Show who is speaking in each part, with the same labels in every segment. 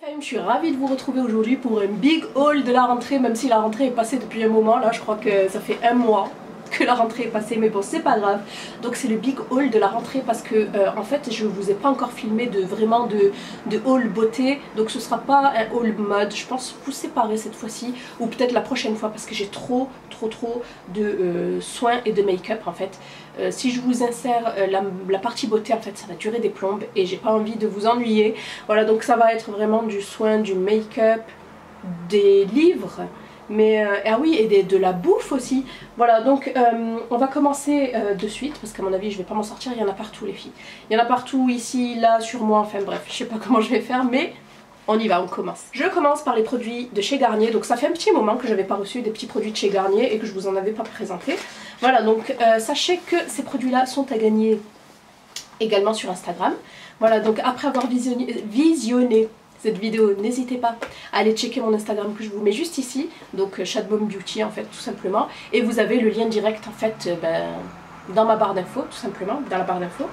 Speaker 1: Je suis ravie de vous retrouver aujourd'hui pour un big haul de la rentrée, même si la rentrée est passée depuis un moment. Là je crois que ça fait un mois que la rentrée est passée, mais bon c'est pas grave. Donc c'est le big haul de la rentrée parce que en fait je vous ai pas encore filmé de haul beauté. Donc ce sera pas un haul mode, je pense vous séparer cette fois-ci, ou peut-être la prochaine fois parce que j'ai trop de soins et de make-up en fait. Si je vous insère la partie beauté en fait ça va durer des plombes et j'ai pas envie de vous ennuyer. Voilà, donc ça va être vraiment du soin, du make-up, des livres, mais ah oui, et de la bouffe aussi. Voilà, donc on va commencer de suite parce qu'à mon avis je vais pas m'en sortir. Il y en a partout les filles, il y en a partout, ici, là, sur moi, enfin bref, je sais pas comment je vais faire, mais on y va, on commence. Je commence par les produits de chez Garnier. Donc ça fait un petit moment que j'avais pas reçu des petits produits de chez Garnier et que je vous en avais pas présenté. Voilà, donc sachez que ces produits là sont à gagner également sur Instagram. Voilà, donc après avoir visionné cette vidéo, n'hésitez pas à aller checker mon Instagram que je vous mets juste ici, donc Chatbomb Beauty en fait tout simplement, et vous avez le lien direct en fait dans ma barre d'infos, tout simplement, dans la barre d'infos.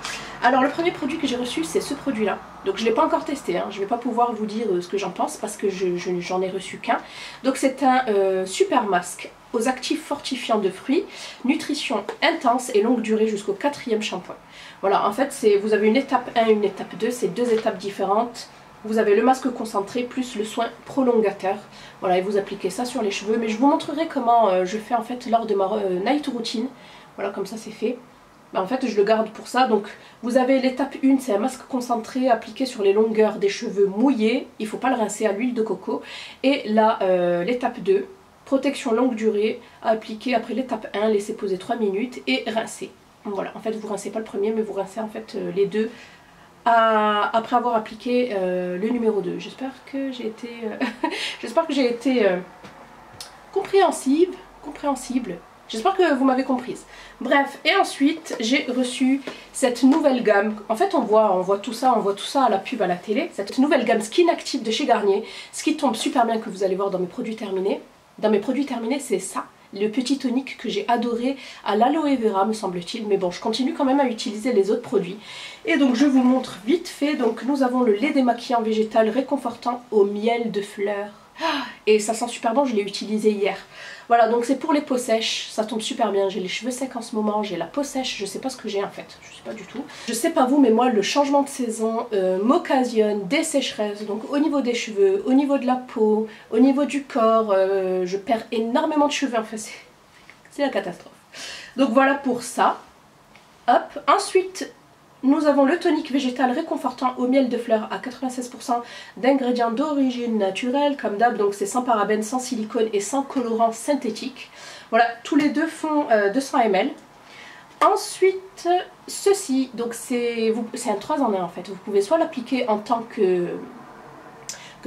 Speaker 1: Alors le premier produit que j'ai reçu c'est ce produit là, donc je ne l'ai pas encore testé, hein. Je ne vais pas pouvoir vous dire ce que j'en pense parce que j'en ai reçu qu'un. Donc c'est un super masque aux actifs fortifiants de fruits, nutrition intense et longue durée jusqu'au 4e shampoing. Voilà, en fait vous avez une étape 1 et une étape 2, c'est deux étapes différentes. Vous avez le masque concentré plus le soin prolongateur. Voilà, et vous appliquez ça sur les cheveux. Mais je vous montrerai comment je fais en fait lors de ma night routine. Voilà, comme ça c'est fait. En fait je le garde pour ça. Donc vous avez l'étape 1, c'est un masque concentré appliqué sur les longueurs des cheveux mouillés. Il ne faut pas le rincer à l'huile de coco. Et là l'étape 2, protection longue durée, appliquée après l'étape 1, laissez poser 3 minutes et rincer. Voilà, en fait vous rincez pas le premier mais vous rincez en fait les deux après avoir appliqué le numéro 2. J'espère que j'ai été j'espère que j'ai été compréhensible. J'espère que vous m'avez comprise. Bref, et ensuite j'ai reçu cette nouvelle gamme. En fait on voit tout ça à la pub à la télé. Cette nouvelle gamme Skin Active de chez Garnier. Ce qui tombe super bien que vous allez voir dans mes produits terminés. Dans mes produits terminés c'est ça. Le petit tonique que j'ai adoré à l'aloe vera me semble-t-il, mais bon je continue quand même à utiliser les autres produits. Et donc je vous montre vite fait, donc nous avons le lait démaquillant végétal réconfortant au miel de fleurs. Et ça sent super bon, je l'ai utilisé hier. Voilà, donc c'est pour les peaux sèches, ça tombe super bien, j'ai les cheveux secs en ce moment, j'ai la peau sèche, je sais pas ce que j'ai en fait, je sais pas du tout. Je sais pas vous, mais moi le changement de saison m'occasionne des sécheresses, donc au niveau des cheveux, au niveau de la peau, au niveau du corps, je perds énormément de cheveux, enfin c'est la catastrophe. Donc voilà pour ça. Hop, ensuite nous avons le tonique végétal réconfortant au miel de fleurs à 96% d'ingrédients d'origine naturelle, comme d'hab, donc c'est sans parabènes, sans silicone et sans colorant synthétique. Voilà, tous les deux font 200 ml. Ensuite, ceci, donc c'est un 3 en 1 en fait. Vous pouvez soit l'appliquer en tant que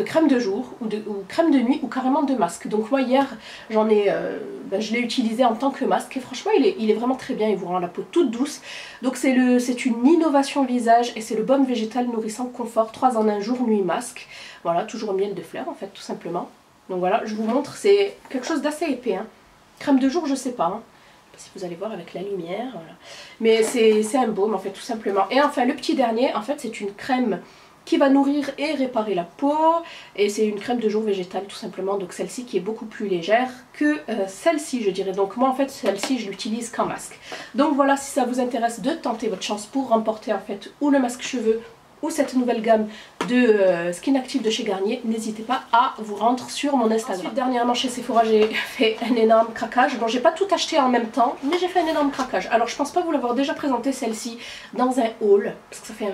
Speaker 1: crème de jour ou crème de nuit ou carrément de masque. Donc moi hier je l'ai utilisé en tant que masque et franchement il est vraiment très bien, il vous rend la peau toute douce. Donc c'est une innovation visage et c'est le baume végétal nourrissant confort 3 en 1 jour nuit masque. Voilà, toujours au miel de fleurs en fait tout simplement. Donc voilà, je vous montre, c'est quelque chose d'assez épais, hein. Crème de jour je sais pas, hein. Si vous allez voir avec la lumière, voilà. Mais c'est un baume en fait tout simplement. Et enfin le petit dernier, en fait c'est une crème qui va nourrir et réparer la peau, et c'est une crème de jour végétale tout simplement, donc celle-ci qui est beaucoup plus légère que celle-ci je dirais. Donc moi en fait celle-ci je l'utilise qu'en masque. Donc voilà, si ça vous intéresse de tenter votre chance pour remporter en fait ou le masque cheveux ou cette nouvelle gamme de Skin Active de chez Garnier, n'hésitez pas à vous rendre sur mon Instagram. Ensuite, dernièrement chez Sephora j'ai fait un énorme craquage. Bon j'ai pas tout acheté en même temps, mais j'ai fait un énorme craquage. Alors je pense pas vous l'avoir déjà présenté celle-ci dans un haul, parce que ça fait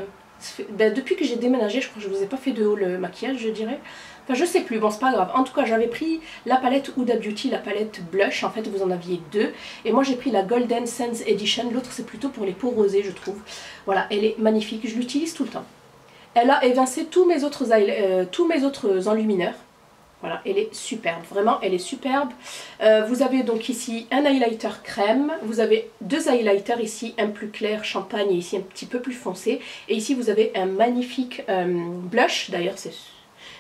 Speaker 1: depuis que j'ai déménagé, je crois que je vous ai pas fait de haul maquillage je dirais. Enfin je sais plus, bon c'est pas grave. En tout cas j'avais pris la palette Huda Beauty, la palette blush, en fait vous en aviez deux. Et moi j'ai pris la Golden Sands Edition, l'autre c'est plutôt pour les peaux rosées je trouve. Voilà, elle est magnifique, je l'utilise tout le temps. Elle a évincé tous mes autres enlumineurs. Voilà, elle est superbe, vraiment elle est superbe. Vous avez donc ici un highlighter crème, vous avez deux highlighters ici, un plus clair champagne et ici un petit peu plus foncé. Et ici vous avez un magnifique blush, d'ailleurs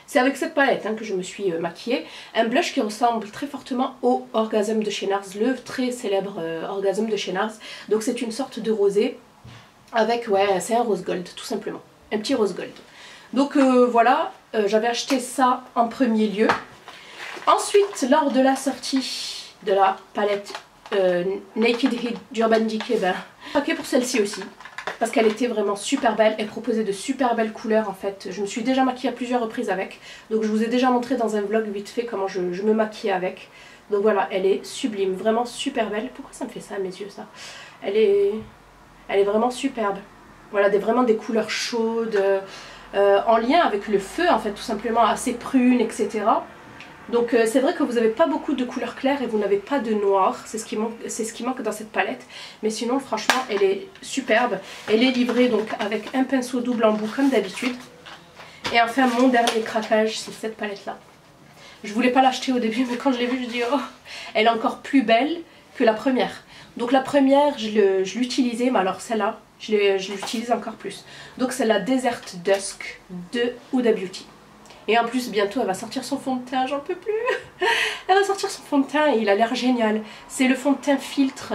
Speaker 1: c'est avec cette palette hein, que je me suis maquillée. Un blush qui ressemble très fortement au Orgasm de chez NARS, le très célèbre Orgasm de chez NARS. Donc c'est une sorte de rosé avec, ouais c'est un rose gold tout simplement, un petit rose gold. Donc voilà, j'avais acheté ça en premier lieu. Ensuite, lors de la sortie de la palette Naked Heat d'Urban Decay, ben, j'ai craqué pour celle-ci aussi. Parce qu'elle était vraiment super belle, elle proposait de super belles couleurs en fait. Je me suis déjà maquillée à plusieurs reprises avec. Donc je vous ai déjà montré dans un vlog vite fait comment je me maquillais avec. Donc voilà, elle est sublime, vraiment super belle. Pourquoi ça me fait ça à mes yeux ça? Elle est vraiment superbe. Voilà, vraiment des couleurs chaudes, en lien avec le feu en fait, tout simplement, assez prunes, etc. Donc c'est vrai que vous n'avez pas beaucoup de couleurs claires et vous n'avez pas de noir, c'est ce qui manque dans cette palette. Mais sinon franchement elle est superbe. Elle est livrée donc avec un pinceau double embout comme d'habitude. Et enfin mon dernier craquage, c'est cette palette là. Je voulais pas l'acheter au début mais quand je l'ai vue je dis oh, elle est encore plus belle que la première. Donc la première je l'utilisais, mais alors celle-là je l'utilise encore plus. Donc c'est la Desert Dusk de Huda Beauty. Et en plus, bientôt, elle va sortir son fond de teint, j'en peux plus. Elle va sortir son fond de teint et il a l'air génial. C'est le fond de teint filtre,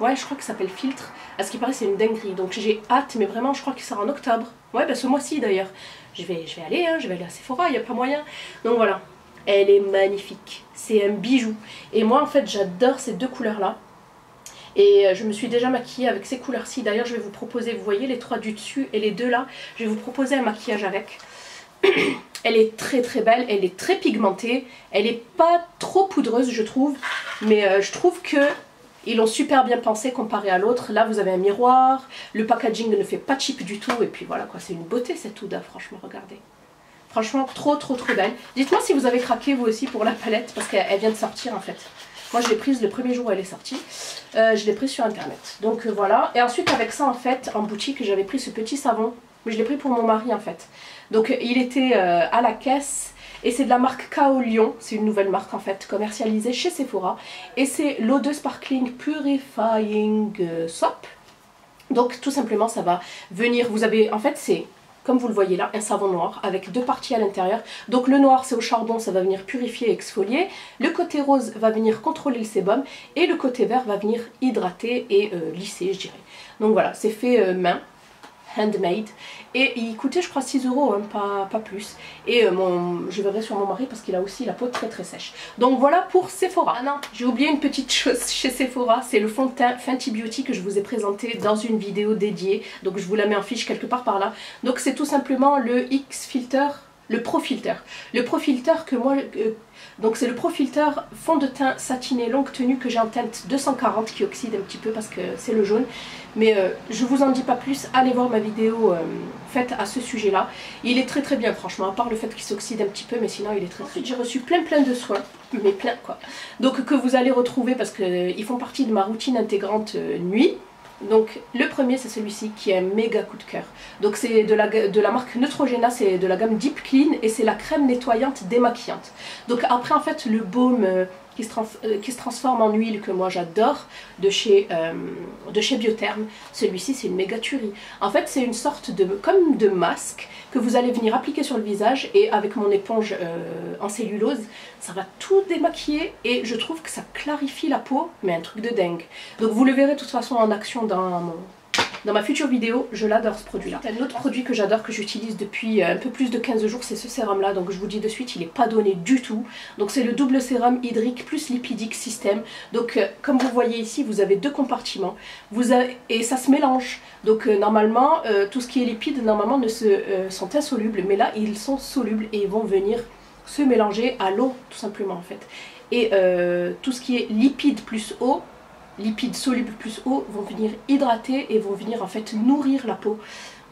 Speaker 1: ouais, je crois que ça s'appelle filtre. À ce qui paraît, c'est une dinguerie. Donc j'ai hâte, mais vraiment, je crois qu'il sort en octobre. Ouais, bah ce mois-ci d'ailleurs. Je vais aller à Sephora, il n'y a pas moyen. Donc voilà, elle est magnifique. C'est un bijou. Et moi, en fait, j'adore ces deux couleurs-là. Et je me suis déjà maquillée avec ces couleurs-ci. D'ailleurs, je vais vous proposer, vous voyez les trois du dessus et les deux là, je vais vous proposer un maquillage avec. Elle est très très belle, elle est très pigmentée, elle est pas trop poudreuse je trouve, mais je trouve que ils l'ont super bien pensé comparé à l'autre. Là vous avez un miroir, le packaging ne fait pas cheap du tout et puis voilà quoi, c'est une beauté cette Huda, franchement regardez. Franchement trop belle. Dites-moi si vous avez craqué vous aussi pour la palette parce qu'elle vient de sortir en fait. Moi je l'ai prise le premier jour où elle est sortie, je l'ai prise sur internet. Donc voilà, et ensuite avec ça en fait en boutique j'avais pris ce petit savon, mais je l'ai pris pour mon mari en fait. Donc il était à la caisse et c'est de la marque Kao Lyon, c'est une nouvelle marque en fait commercialisée chez Sephora. Et c'est l'eau de Sparkling Purifying Soap. Donc tout simplement ça va venir, vous avez en fait c'est comme vous le voyez là un savon noir avec deux parties à l'intérieur. Donc le noir c'est au charbon, ça va venir purifier et exfolier. Le côté rose va venir contrôler le sébum et le côté vert va venir hydrater et lisser je dirais. Donc voilà, c'est fait main. Handmade et il coûtait je crois 6 €, hein, pas plus. Et je verrai sur mon mari parce qu'il a aussi la peau très sèche. Donc voilà pour Sephora. Ah non, j'ai oublié une petite chose chez Sephora, c'est le fond de teint Fenty Beauty que je vous ai présenté dans une vidéo dédiée. Donc je vous la mets en fiche quelque part par là. Donc c'est tout simplement le X-Filter, le Pro Filter. Le Pro Filter que moi... donc c'est le Pro Filter fond de teint satiné longue tenue que j'ai en teinte 240 qui oxyde un petit peu parce que c'est le jaune. Mais je vous en dis pas plus, allez voir ma vidéo faite à ce sujet là. Il est très bien franchement, à part le fait qu'il s'oxyde un petit peu, mais sinon il est très... Ensuite j'ai reçu plein de soins, mais plein quoi. Donc que vous allez retrouver parce qu'ils font partie de ma routine intégrante nuit. Donc le premier c'est celui-ci qui est un méga coup de cœur. Donc c'est de la marque Neutrogena, c'est de la gamme Deep Clean et c'est la crème nettoyante démaquillante. Donc après en fait le baume qui se transforme en huile que moi j'adore de chez Biotherm, celui-ci c'est une méga tuerie. En fait c'est une sorte comme de masque que vous allez venir appliquer sur le visage et avec mon éponge en cellulose ça va tout démaquiller et je trouve que ça clarifie la peau mais un truc de dingue. Donc vous le verrez de toute façon en action dans ma future vidéo, je l'adore ce produit là. Un autre produit que j'adore que j'utilise depuis un peu plus de 15 jours, c'est ce sérum là, donc je vous dis de suite il n'est pas donné du tout. Donc c'est le double sérum hydrique plus lipidique système. Donc comme vous voyez ici vous avez deux compartiments et ça se mélange. Donc normalement tout ce qui est lipide normalement sont insolubles, mais là ils sont solubles et ils vont venir se mélanger à l'eau tout simplement en fait. Et tout ce qui est lipide plus eau, lipides solubles plus eau vont venir hydrater et vont venir en fait nourrir la peau.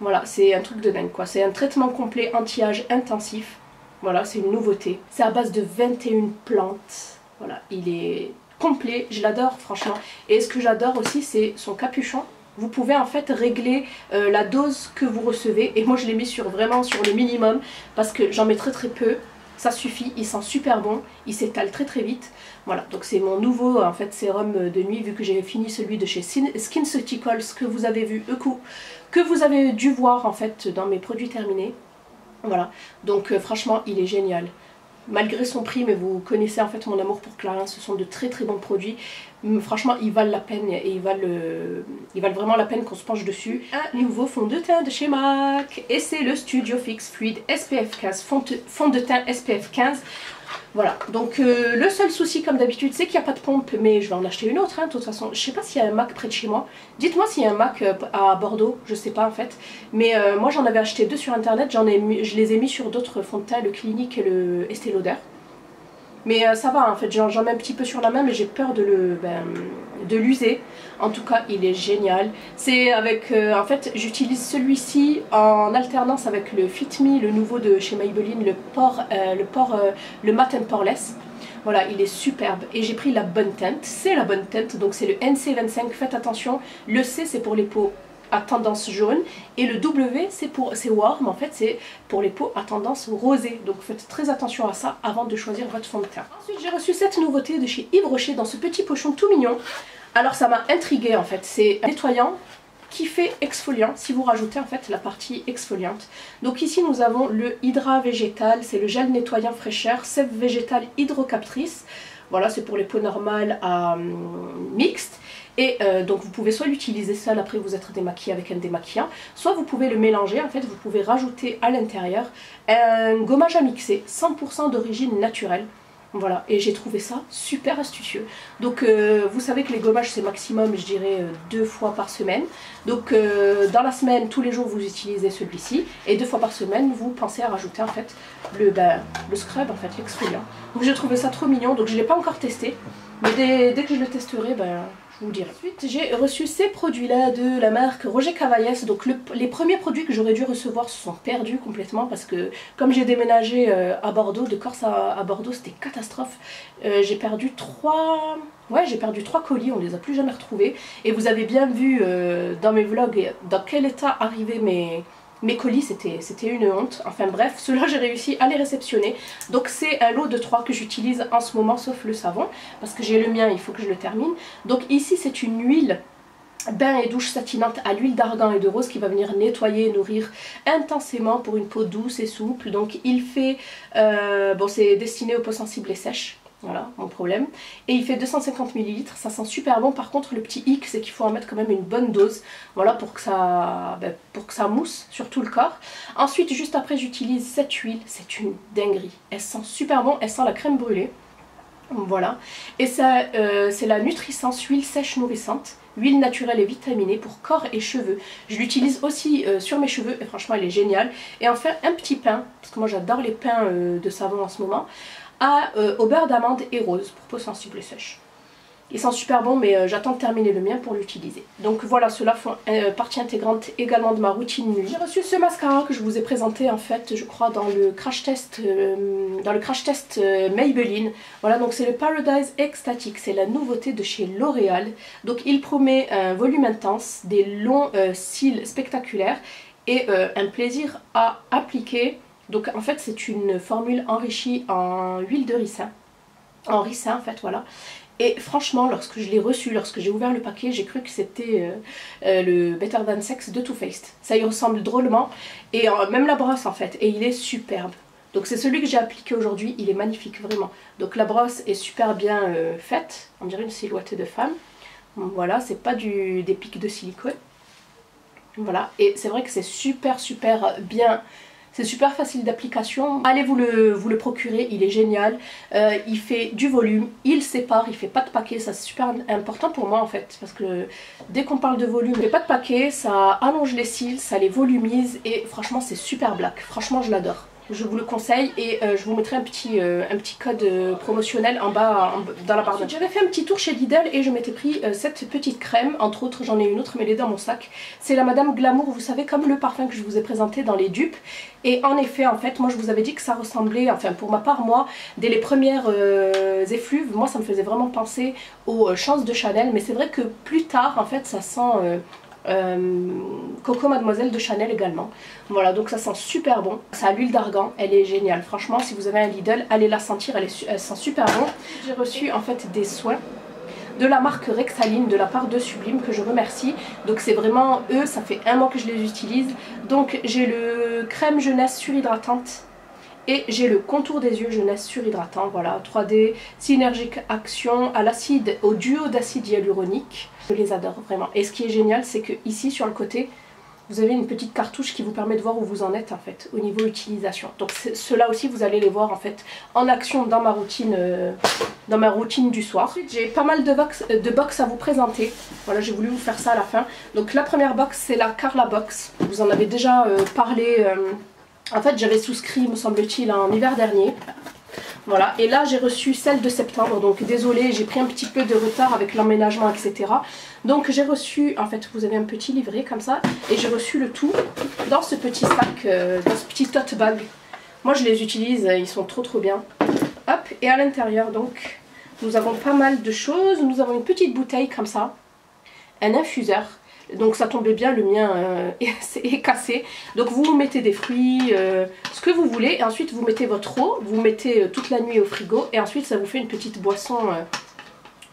Speaker 1: Voilà, c'est un truc de dingue quoi. C'est un traitement complet anti-âge intensif. Voilà, c'est une nouveauté. C'est à base de 21 plantes. Voilà, il est complet, je l'adore franchement. Et ce que j'adore aussi c'est son capuchon. Vous pouvez en fait régler la dose que vous recevez. Et moi je l'ai mis vraiment sur le minimum parce que j'en mets très peu. Ça suffit, il sent super bon, il s'étale très vite. Voilà, donc c'est mon nouveau en fait sérum de nuit vu que j'ai fini celui de chez SkinCeuticals que vous avez vu, que vous avez dû voir en fait dans mes produits terminés. Voilà, donc franchement il est génial. malgré son prix, mais vous connaissez en fait mon amour pour Clarins, ce sont de très très bons produits. Franchement, ils valent la peine et ils valent vraiment la peine qu'on se penche dessus. Un nouveau fond de teint de chez MAC et c'est le Studio Fix Fluid SPF 15, fond de teint SPF 15. Voilà, donc le seul souci comme d'habitude c'est qu'il n'y a pas de pompe, mais je vais en acheter une autre, hein, de toute façon. Je sais pas s'il y a un MAC près de chez moi. Dites-moi s'il y a un MAC à Bordeaux, je sais pas en fait. Mais moi j'en avais acheté deux sur internet, je les ai mis sur d'autres fonds de teint, le Clinique et le Estée Lauder. Mais ça va en fait, j'en mets un petit peu sur la main mais j'ai peur de l'user. En tout cas il est génial. C'est avec, en fait j'utilise celui-ci en alternance avec le Fit Me, le nouveau de chez Maybelline, le Matte and Poreless. Voilà, il est superbe et j'ai pris la bonne teinte, c'est la bonne teinte, donc c'est le NC25, faites attention. Le C c'est pour les peaux à tendance jaune et le W c'est warm, en fait c'est pour les peaux à tendance rosée, donc faites très attention à ça avant de choisir votre fond de teint. Ensuite j'ai reçu cette nouveauté de chez Yves Rocher dans ce petit pochon tout mignon. Alors ça m'a intriguée en fait, c'est un nettoyant qui fait exfoliant si vous rajoutez en fait la partie exfoliante. Donc ici nous avons le Hydra Végétal, c'est le gel nettoyant fraîcheur, sève végétale hydrocaptrice. Voilà, c'est pour les peaux normales à mixtes. Et donc vous pouvez soit l'utiliser seul après vous être démaquillé avec un démaquillant, soit vous pouvez le mélanger, en fait vous pouvez rajouter à l'intérieur un gommage à mixer 100% d'origine naturelle. Voilà, et j'ai trouvé ça super astucieux. Donc vous savez que les gommages c'est maximum je dirais 2 fois par semaine. Donc dans la semaine, tous les jours vous utilisez celui-ci. Et 2 fois par semaine vous pensez à rajouter en fait le scrub, en fait l'exfoliant. Donc j'ai trouvé ça trop mignon, donc je ne l'ai pas encore testé. Mais dès que je le testerai, je vous le dirai. Ensuite j'ai reçu ces produits là de la marque Roger Cavaillès. Donc les premiers produits que j'aurais dû recevoir se sont perdus complètement parce que comme j'ai déménagé à Bordeaux, de Corse à Bordeaux, c'était catastrophe. J'ai perdu 3 colis, on les a plus jamais retrouvés. Et vous avez bien vu dans mes vlogs dans quel état arrivaient mes colis, c'était une honte. Enfin bref, ceux-là j'ai réussi à les réceptionner. Donc c'est un lot de 3 que j'utilise en ce moment, sauf le savon, parce que j'ai le mien, il faut que je le termine. Donc ici c'est une huile bain et douche satinante à l'huile d'argan et de rose qui va venir nettoyer et nourrir intensément pour une peau douce et souple. Donc il fait, bon c'est destiné aux peaux sensibles et sèches. Voilà, mon problème. Et il fait 250 ml, ça sent super bon. Par contre, le petit hic, c'est qu'il faut en mettre quand même une bonne dose. Voilà, pour que ça mousse sur tout le corps. Ensuite, juste après, j'utilise cette huile. C'est une dinguerie. Elle sent super bon, elle sent la crème brûlée. Voilà. Et ça, c'est la Nutrisens huile sèche nourrissante. Huile naturelle et vitaminée pour corps et cheveux. Je l'utilise aussi sur mes cheveux et franchement, elle est géniale. Et enfin, un petit pain, parce que moi j'adore les pains de savon en ce moment. Au beurre d'amande et rose pour peau sensible et sèche. Ils sont super bons mais j'attends de terminer le mien pour l'utiliser. Donc voilà, ceux-là font partie intégrante également de ma routine nuit. J'ai reçu ce mascara que je vous ai présenté en fait, je crois dans le crash test, Maybelline. Voilà, donc c'est le Paradise Ecstatic, c'est la nouveauté de chez L'Oréal. Donc il promet un volume intense, des longs cils spectaculaires et un plaisir à appliquer. Donc en fait c'est une formule enrichie en huile de ricin, en fait voilà. Et franchement lorsque je l'ai reçu, lorsque j'ai ouvert le paquet, j'ai cru que c'était le Better Than Sex de Too Faced. Ça y ressemble drôlement et même la brosse en fait, et il est superbe. Donc c'est celui que j'ai appliqué aujourd'hui, il est magnifique vraiment. Donc la brosse est super bien faite, on dirait une silhouette de femme. Voilà, c'est pas des pics de silicone. Voilà, et c'est vrai que c'est super bien. C'est super facile d'application, allez vous le procurer, il est génial, il fait du volume, il sépare, il fait pas de paquet, ça c'est super important pour moi en fait, parce que dès qu'on parle de volume, il fait pas de paquet, ça allonge les cils, ça les volumise et franchement c'est super black, franchement je l'adore. Je vous le conseille et je vous mettrai un petit code promotionnel en bas dans la barre d'infos. J'avais fait un petit tour chez Lidl et je m'étais pris cette petite crème, entre autres j'en ai une autre mais elle est dans mon sac. C'est la Madame Glamour, vous savez, comme le parfum que je vous ai présenté dans les dupes. Et en effet en fait moi je vous avais dit que ça ressemblait, enfin pour ma part moi, dès les premières effluves, moi ça me faisait vraiment penser aux Chances de Chanel. Mais c'est vrai que plus tard en fait ça sent... Coco Mademoiselle de Chanel également. Voilà, donc ça sent super bon. Ça a l'huile d'argan, elle est géniale. Franchement, si vous avez un Lidl, allez la sentir, elle sent super bon. J'ai reçu en fait des soins de la marque Rexaline de la part de Sublime que je remercie. Donc c'est vraiment eux, ça fait un mois que je les utilise. Donc j'ai le crème jeunesse surhydratante Et j'ai le contour des yeux jeunesse surhydratant, voilà, 3D, synergique action à l'acide, au duo d'acide hyaluronique. Je les adore vraiment. Et ce qui est génial, c'est que ici sur le côté, vous avez une petite cartouche qui vous permet de voir où vous en êtes en fait, au niveau utilisation. Donc ceux-là aussi, vous allez les voir en fait en action dans ma routine du soir. Ensuite, j'ai pas mal de box à vous présenter. Voilà, j'ai voulu vous faire ça à la fin. Donc la première box, c'est la Carla Box. Vous en avez déjà parlé. En fait, j'avais souscrit, me semble-t-il, en hiver dernier. Voilà, et là j'ai reçu celle de septembre, donc désolée, j'ai pris un petit peu de retard avec l'emménagement, etc. Donc j'ai reçu, en fait vous avez un petit livret comme ça, et j'ai reçu le tout dans ce petit sac, dans ce petit tote bag. Moi je les utilise, ils sont trop bien. Hop, et à l'intérieur donc, nous avons pas mal de choses. Nous avons une petite bouteille comme ça, un infuseur. Donc ça tombait bien, le mien est cassé. Donc vous mettez des fruits, ce que vous voulez. Et ensuite vous mettez votre eau, vous mettez toute la nuit au frigo. Et ensuite ça vous fait une petite boisson,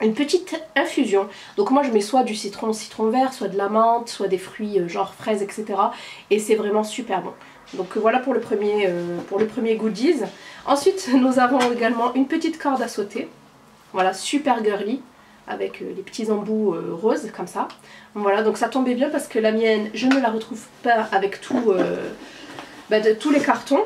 Speaker 1: une petite infusion. Donc moi je mets soit du citron vert, soit de la menthe, soit des fruits genre fraises, etc. Et c'est vraiment super bon. Donc voilà pour le premier goodies. Ensuite nous avons également une petite corde à sauter. Voilà, super girly, avec les petits embouts roses comme ça. Voilà, donc ça tombait bien parce que la mienne, je ne la retrouve pas avec tout, de tous les cartons.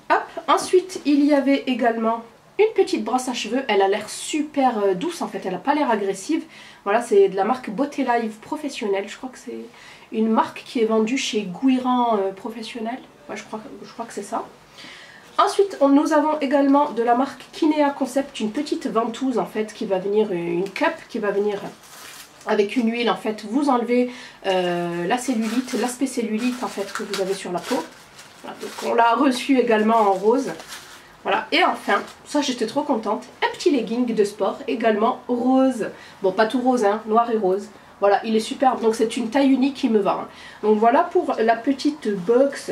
Speaker 1: Hop, ensuite il y avait également une petite brosse à cheveux. Elle a l'air super douce en fait, elle n'a pas l'air agressive. Voilà, c'est de la marque Beauté Live Professionnelle. Je crois que c'est une marque qui est vendue chez Guiran Professionnel. Ouais, je crois que c'est ça. Ensuite, nous avons également de la marque Kinea Concept, une petite ventouse en fait qui va venir, une cup qui va venir avec une huile en fait. Vous enlevez la cellulite, l'aspect cellulite en fait que vous avez sur la peau. Voilà, donc on l'a reçu également en rose. Voilà, et enfin, ça j'étais trop contente, un petit legging de sport également rose. Bon, pas tout rose, hein, noir et rose. Voilà, il est superbe, donc c'est une taille unique qui me va. Hein. Donc voilà pour la petite box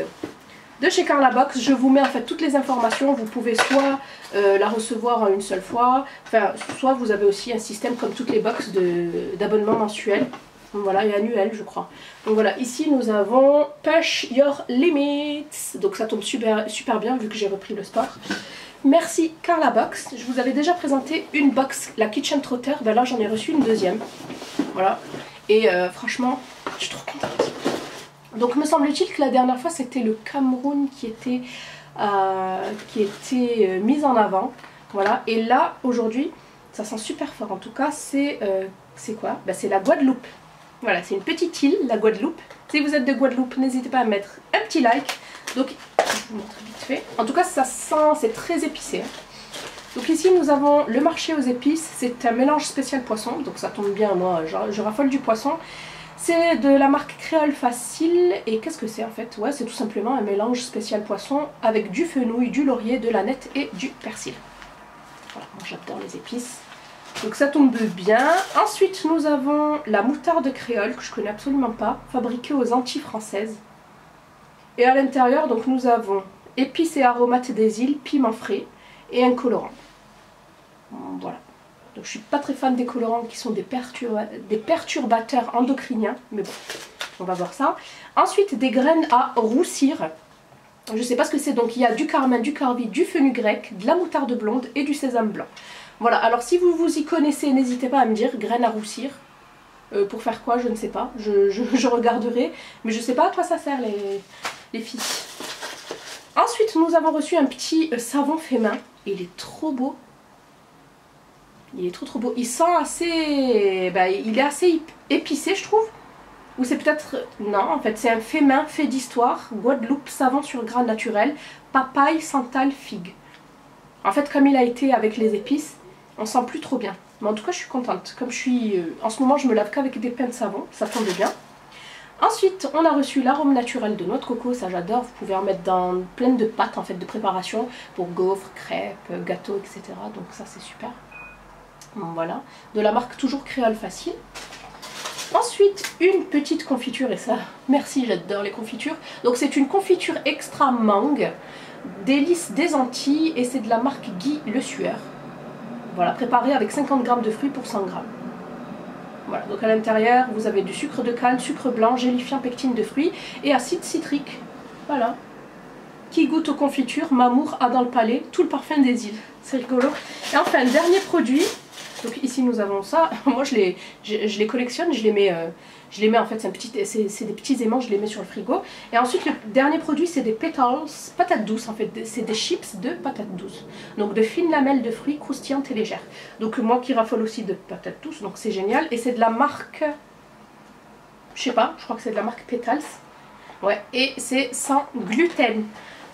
Speaker 1: de chez Carla Box. Je vous mets en fait toutes les informations. Vous pouvez soit la recevoir en une seule fois, enfin, soit vous avez aussi un système comme toutes les box d'abonnement mensuel. Voilà, et annuel je crois. Donc voilà, ici nous avons Push Your Limits. Donc ça tombe super bien vu que j'ai repris le sport. Merci Carla Box. Je vous avais déjà présenté une box, la Kitchen Trotter. Ben là j'en ai reçu une deuxième. Voilà. Et franchement, je suis trop contente. Donc me semble-t-il que la dernière fois c'était le Cameroun qui était mise en avant. Voilà, et là aujourd'hui ça sent super fort. En tout cas c'est quoi? Ben, c'est la Guadeloupe. Voilà, c'est une petite île, la Guadeloupe. Si vous êtes de Guadeloupe, n'hésitez pas à mettre un petit like. Donc je vous montre vite fait. En tout cas ça sent, c'est très épicé. Hein. Donc ici nous avons le marché aux épices. C'est un mélange spécial poisson. Donc ça tombe bien, moi je raffole du poisson. C'est de la marque Créole Facile. Et qu'est-ce que c'est en fait? Ouais, c'est tout simplement un mélange spécial poisson avec du fenouil, du laurier, de l'aneth et du persil. Voilà, moi j'adore les épices. Donc ça tombe bien. Ensuite nous avons la moutarde créole que je connais absolument pas, fabriquée aux Antilles françaises. Et à l'intérieur donc nous avons épices et aromates des îles, piment frais et un colorant. Voilà. Donc je suis pas très fan des colorants qui sont des perturbateurs endocriniens, mais bon, on va voir ça. Ensuite des graines à roussir. Je sais pas ce que c'est, donc il y a du carmin, du carvi, du fenugrec grec, de la moutarde blonde et du sésame blanc. Voilà, alors si vous vous y connaissez, n'hésitez pas à me dire, graines à roussir. Pour faire quoi, je ne sais pas, je regarderai, mais je sais pas à quoi ça sert les filles. Ensuite nous avons reçu un petit savon fait main, il est trop beau. Il est trop beau, il sent assez, il est assez épicé je trouve. Ou c'est peut-être, non en fait c'est un fait main, fait d'histoire, Guadeloupe, savon sur gras naturel, papaye, santal, figue. En fait comme il a été avec les épices, on sent plus trop bien. Mais en tout cas je suis contente, comme je suis, en ce moment je me lave qu'avec des pains de savon, ça tombe bien. Ensuite on a reçu l'arôme naturel de noix de coco, ça j'adore, vous pouvez en mettre dans plein de pâtes en fait de préparation, pour gaufres, crêpes, gâteaux, etc. Donc ça c'est super. Voilà, de la marque toujours Créole Facile. Ensuite, une petite confiture, et ça, merci, j'adore les confitures. Donc c'est une confiture extra mangue, délices des Antilles, et c'est de la marque Guy Le Sueur. Voilà, préparée avec 50 g de fruits pour 100 g. Voilà, donc à l'intérieur, vous avez du sucre de canne, sucre blanc, gélifiant, pectine de fruits, et acide citrique. Voilà. qui goûte aux confitures, Mamour a dans le palais tout le parfum des îles. C'est rigolo. Et enfin, dernier produit. Donc ici nous avons ça. Moi je les collectionne, je les mets en fait, c'est des petits aimants, je les mets sur le frigo. Et ensuite le dernier produit c'est des pétales, patates douces en fait, c'est des chips de patates douces. Donc de fines lamelles de fruits croustillantes et légères. Donc moi qui raffole aussi de patates douces, donc c'est génial. Et c'est de la marque, je sais pas, je crois que c'est de la marque Pétales. Ouais, et c'est sans gluten.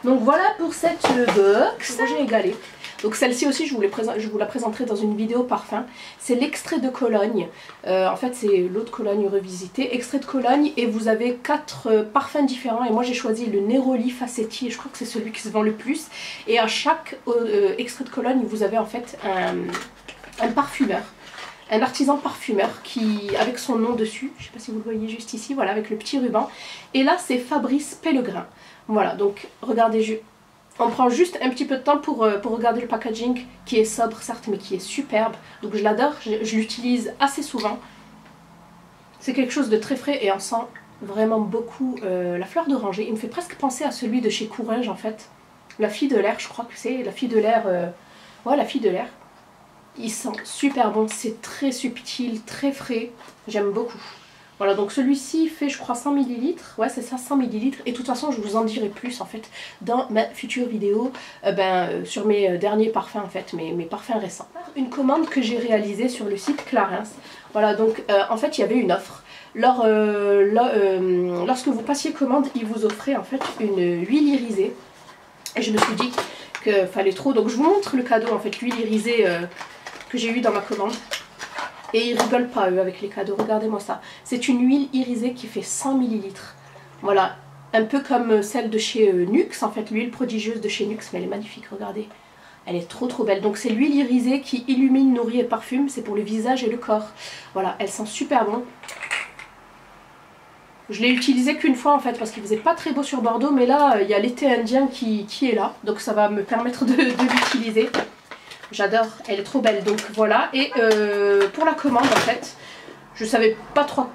Speaker 1: Donc voilà pour cette box. J'ai égalé. Donc celle-ci aussi je vous la présenterai dans une vidéo parfum. C'est l'extrait de Cologne. En fait c'est l'eau de Cologne revisité. Extrait de Cologne et vous avez 4 parfums différents. Et moi j'ai choisi le Neroli Facetti et je crois que c'est celui qui se vend le plus. Et à chaque extrait de Cologne vous avez en fait un parfumeur. Un artisan parfumeur qui, avec son nom dessus, je ne sais pas si vous le voyez juste ici, voilà, avec le petit ruban. Et là, c'est Fabrice Pellegrin. Voilà, donc regardez, on prend juste un petit peu de temps pour regarder le packaging, qui est sobre certes, mais qui est superbe. Donc je l'adore, je l'utilise assez souvent. C'est quelque chose de très frais et on sent vraiment beaucoup la fleur d'oranger. Il me fait presque penser à celui de chez Couringe en fait. La fille de l'air, je crois que c'est la fille de l'air. Ouais, la fille de l'air. Il sent super bon, c'est très subtil, très frais, j'aime beaucoup. Voilà, donc celui-ci fait je crois 100 ml, ouais c'est ça, 100 ml. Et de toute façon je vous en dirai plus en fait dans ma future vidéo sur mes derniers parfums en fait, mes parfums récents. Une commande que j'ai réalisée sur le site Clarins. Voilà, donc en fait il y avait une offre. Lorsque vous passiez commande, ils vous offraient en fait une huile irisée. Et je me suis dit qu'il fallait trop, donc je vous montre le cadeau en fait, l'huile irisée que j'ai eu dans ma commande. Et ils rigolent pas eux avec les cadeaux, regardez-moi ça. C'est une huile irisée qui fait 100 ml. Voilà, un peu comme celle de chez Nux, en fait l'huile prodigieuse de chez Nux, mais elle est magnifique, regardez. Elle est trop belle. Donc c'est l'huile irisée qui illumine, nourrit et parfume, c'est pour le visage et le corps. Voilà, elle sent super bon. Je l'ai utilisée qu'une fois en fait parce qu'il faisait pas très beau sur Bordeaux, mais là il y a l'été indien qui est là, donc ça va me permettre de l'utiliser. J'adore, elle est trop belle, donc voilà. Et pour la commande en fait, je savais pas trop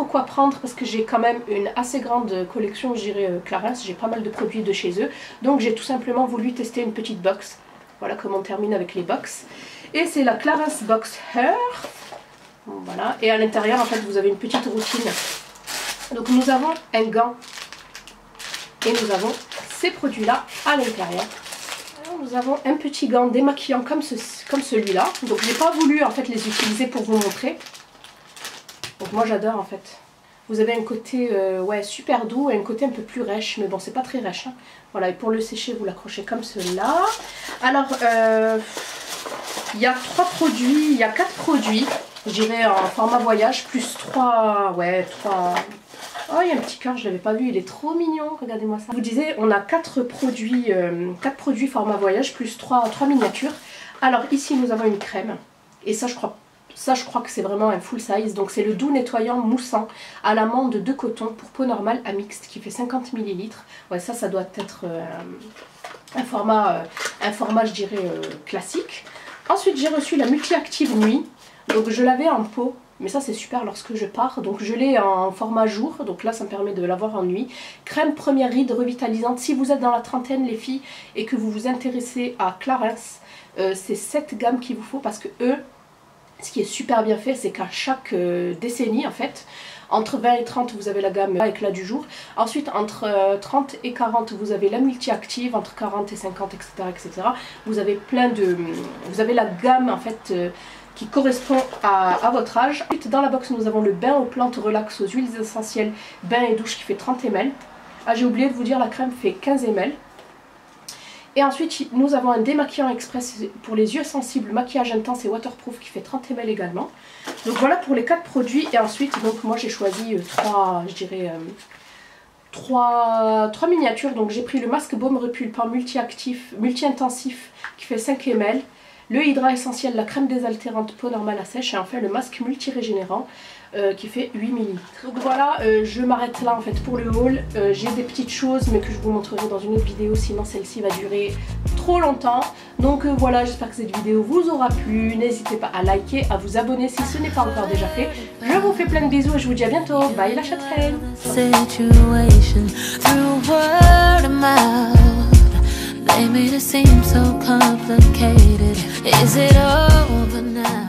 Speaker 1: quoi prendre parce que j'ai quand même une assez grande collection, je dirais Clarins, j'ai pas mal de produits de chez eux. Donc j'ai tout simplement voulu tester une petite box. Voilà comment on termine avec les box. Et c'est la Clarins Box Hair. Voilà, et à l'intérieur en fait vous avez une petite routine. Donc nous avons un gant et nous avons ces produits là à l'intérieur. Nous avons un petit gant démaquillant comme celui-là. Donc j'ai pas voulu en fait les utiliser pour vous montrer. Donc moi j'adore en fait. Vous avez un côté ouais, super doux et un côté un peu plus rêche. Mais bon c'est pas très rêche. Hein. Voilà, et pour le sécher vous l'accrochez comme cela. Alors il y a 3 produits, il y a 4 produits. Je dirais en format voyage plus 3, ouais 3... Oh, il y a un petit cœur, je ne l'avais pas vu, il est trop mignon, regardez-moi ça. Je vous disais, on a 4 produits format voyage, plus 3 miniatures. Alors ici, nous avons une crème, et ça, je crois que c'est vraiment un full size. Donc c'est le doux nettoyant moussant à l'amande de coton pour peau normale à mixte, qui fait 50 ml. Ouais, ça doit être un format, je dirais, classique. Ensuite, j'ai reçu la multi-active nuit, donc je l'avais en pot. Mais ça c'est super lorsque je pars, donc je l'ai en format jour, donc là ça me permet de l'avoir en nuit. Crème première ride revitalisante, si vous êtes dans la trentaine les filles et que vous vous intéressez à Clarins, c'est cette gamme qu'il vous faut parce que eux, ce qui est super bien fait, c'est qu'à chaque décennie en fait, entre 20 et 30 vous avez la gamme éclat du jour, ensuite entre 30 et 40 vous avez la multi-active, entre 40 et 50 etc. etc. Vous avez vous avez la gamme en fait qui correspond à votre âge. Ensuite dans la box nous avons le bain aux plantes relax aux huiles essentielles bain et douche qui fait 30 ml. Ah j'ai oublié de vous dire, la crème fait 15 ml. Et ensuite nous avons un démaquillant express pour les yeux sensibles, maquillage intense et waterproof qui fait 30 ml également. Donc voilà pour les 4 produits. Et ensuite donc moi j'ai choisi 3 miniatures. Donc j'ai pris le masque baume repulpant multi-intensif qui fait 5 ml. Le hydra essentiel, la crème désaltérante peau normale à sèche et enfin le masque multi-régénérant qui fait 8 ml. Donc voilà, je m'arrête là en fait pour le haul. J'ai des petites choses mais que je vous montrerai dans une autre vidéo, sinon celle-ci va durer trop trop longtemps. Donc voilà, j'espère que cette vidéo vous aura plu. N'hésitez pas à liker, à vous abonner si ce n'est pas encore déjà fait. Je vous fais plein de bisous et je vous dis à bientôt. Bye la chatte-reine. They made it seem so complicated. Is it over now?